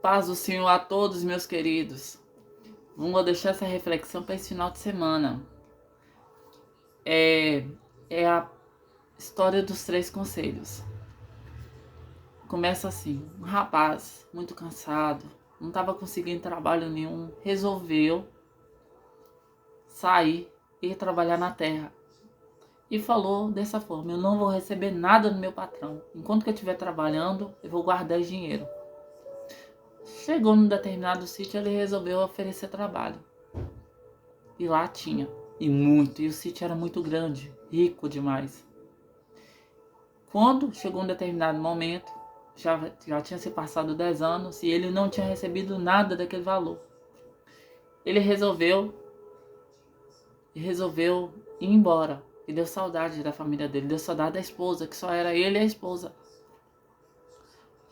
Paz do Senhor a todos, meus queridos. Vamos deixar essa reflexão para esse final de semana. É a história dos 3 conselhos. Começa assim: um rapaz muito cansado, não estava conseguindo trabalho nenhum, resolveu sair e ir trabalhar na terra. E falou dessa forma: eu não vou receber nada do meu patrão. Enquanto que eu estiver trabalhando, eu vou guardar dinheiro. Chegou num determinado sítio, ele resolveu oferecer trabalho. E lá tinha. E muito. E o sítio era muito grande. Rico demais. Quando chegou um determinado momento, já tinha se passado 10 anos e ele não tinha recebido nada daquele valor. Ele resolveu ir embora. E deu saudade da família dele. Deu saudade da esposa, que só era ele e a esposa.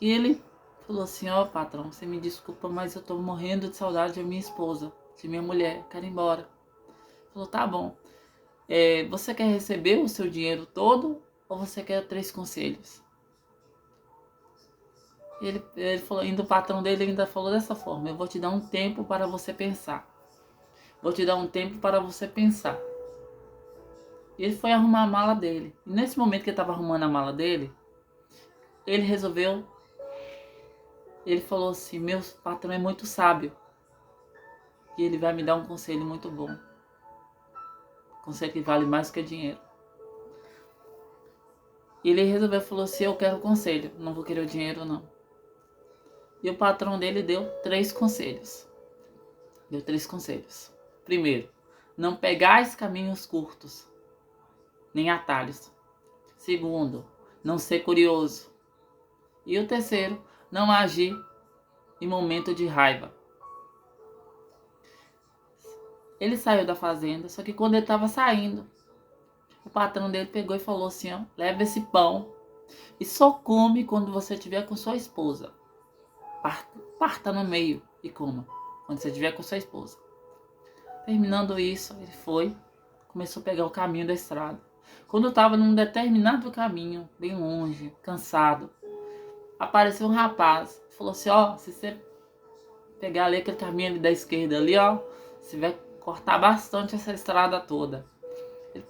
E ele falou assim: ó, patrão, você me desculpa, mas eu tô morrendo de saudade da minha esposa, de minha mulher. Quero ir embora. Falou: tá bom. Você quer receber o seu dinheiro todo ou você quer 3 conselhos? Ele falou, ainda o patrão dele ainda falou dessa forma: eu vou te dar um tempo para você pensar. Vou te dar um tempo para você pensar. E ele foi arrumar a mala dele. E nesse momento que ele estava arrumando a mala dele, ele falou assim: meu patrão é muito sábio e ele vai me dar um conselho muito bom. Conselho que vale mais do que dinheiro. E ele falou assim: eu quero conselho, não vou querer o dinheiro não. E o patrão dele deu 3 conselhos. Deu 3 conselhos. Primeiro, não pegais caminhos curtos, nem atalhos. Segundo, não ser curioso. E o terceiro, não agir em momento de raiva. Ele saiu da fazenda, só que quando ele estava saindo, o patrão dele pegou e falou assim: ó, leva esse pão e só come quando você estiver com sua esposa. Parta no meio e coma quando você estiver com sua esposa. Terminando isso, ele começou a pegar o caminho da estrada. Quando estava num determinado caminho, bem longe, cansado, apareceu um rapaz. Falou assim: ó, se você pegar ali aquele caminho ali da esquerda ali, ó, você vai cortar bastante essa estrada toda. Ele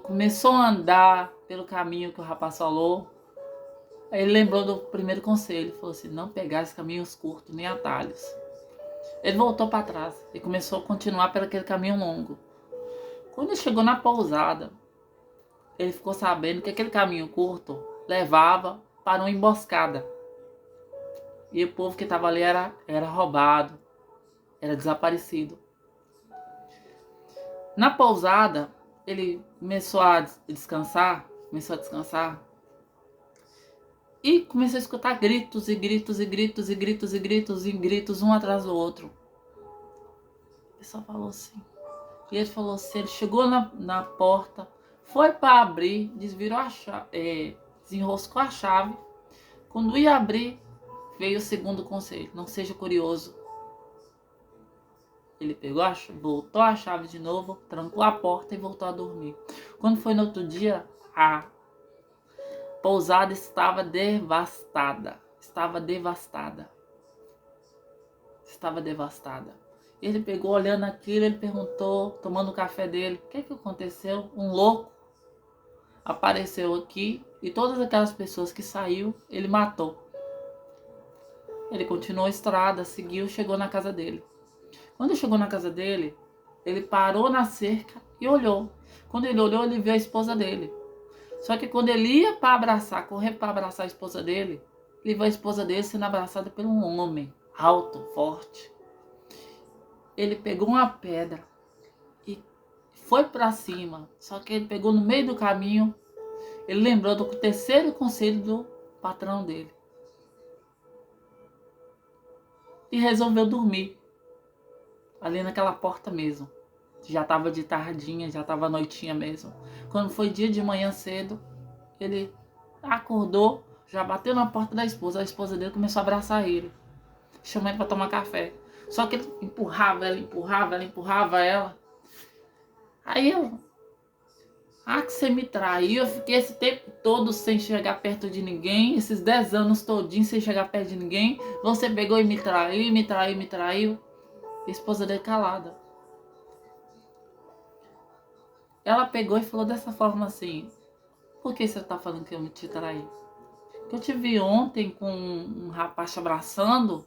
começou a andar pelo caminho que o rapaz falou. Aí ele lembrou do primeiro conselho, falou assim: não pegar esses caminhos curtos, nem atalhos. Ele voltou para trás e começou a continuar por aquele caminho longo. Quando ele chegou na pousada, ele ficou sabendo que aquele caminho curto levava para uma emboscada. E o povo que estava ali era roubado, era desaparecido. Na pousada, ele começou a descansar, e começou a escutar gritos e gritos e gritos e gritos e gritos e gritos um atrás do outro. O pessoal falou assim. E ele falou assim, ele chegou na porta, foi para abrir, desvirou a chave, desenroscou a chave. Quando ia abrir, veio o segundo conselho: não seja curioso. Ele voltou a chave de novo, trancou a porta e voltou a dormir. Quando foi no outro dia, a pousada estava devastada. Ele pegou, olhando aquilo, ele perguntou, tomando o café dele: o que aconteceu? Um louco apareceu aqui e todas aquelas pessoas que saiu, ele matou. Ele continuou a estrada, seguiu, chegou na casa dele. Quando chegou na casa dele, ele parou na cerca e olhou. Quando ele olhou, ele viu a esposa dele. Só que quando ele ia correr para abraçar a esposa dele, ele viu a esposa dele sendo abraçada por um homem alto, forte. Ele pegou uma pedra e foi para cima. Só que ele pegou no meio do caminho. Ele lembrou do terceiro conselho do patrão dele. E resolveu dormir ali naquela porta mesmo. Já estava de tardinha, já estava noitinha mesmo. Quando foi dia de manhã cedo, ele acordou, já bateu na porta da esposa. A esposa dele começou a abraçar ele, chamou ele para tomar café. Só que ele empurrava ela. Aí Ah, que você me traiu, eu fiquei esse tempo todo sem chegar perto de ninguém, esses 10 anos todinhos sem chegar perto de ninguém. Você pegou e me traiu, me traiu, me traiu. A esposa dele calada. Ela pegou e falou dessa forma assim: por que você tá falando que eu me te traí? Que eu te vi ontem com um rapaz te abraçando.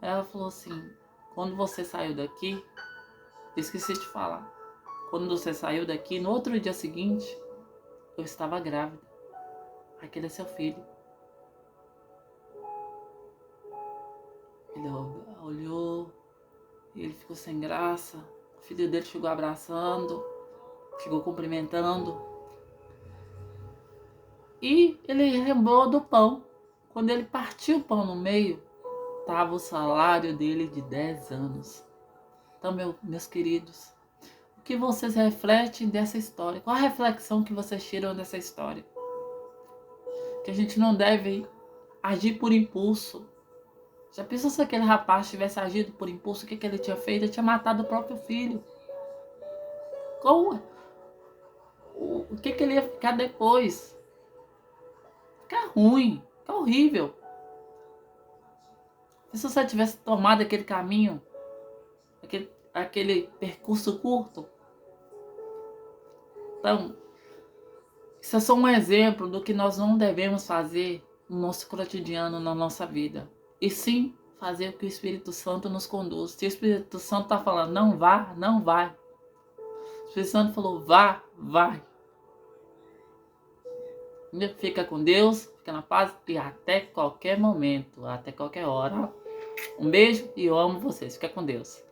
Ela falou assim: quando você saiu daqui, eu esqueci de falar. Quando você saiu daqui, no outro dia seguinte, eu estava grávida. Aquele é seu filho. Ele olhou, ele ficou sem graça. O filho dele chegou abraçando, chegou cumprimentando. E ele lembrou do pão. Quando ele partiu o pão no meio, estava o salário dele de 10 anos. Então, meus queridos, o que vocês refletem dessa história? Qual a reflexão que vocês tiram dessa história? Que a gente não deve agir por impulso. Já pensou se aquele rapaz tivesse agido por impulso? O que ele tinha feito? Ele tinha matado o próprio filho. Como? O que ele ia ficar depois? Ficar ruim, ficar horrível. E se você tivesse tomado aquele caminho, aquele percurso curto? Então, isso é só um exemplo do que nós não devemos fazer no nosso cotidiano, na nossa vida. E sim, fazer o que o Espírito Santo nos conduz. Se o Espírito Santo está falando, não vá, não vai. O Espírito Santo falou, vá, vai. Fica com Deus, fica na paz e até qualquer momento, até qualquer hora. Um beijo e eu amo vocês. Fica com Deus.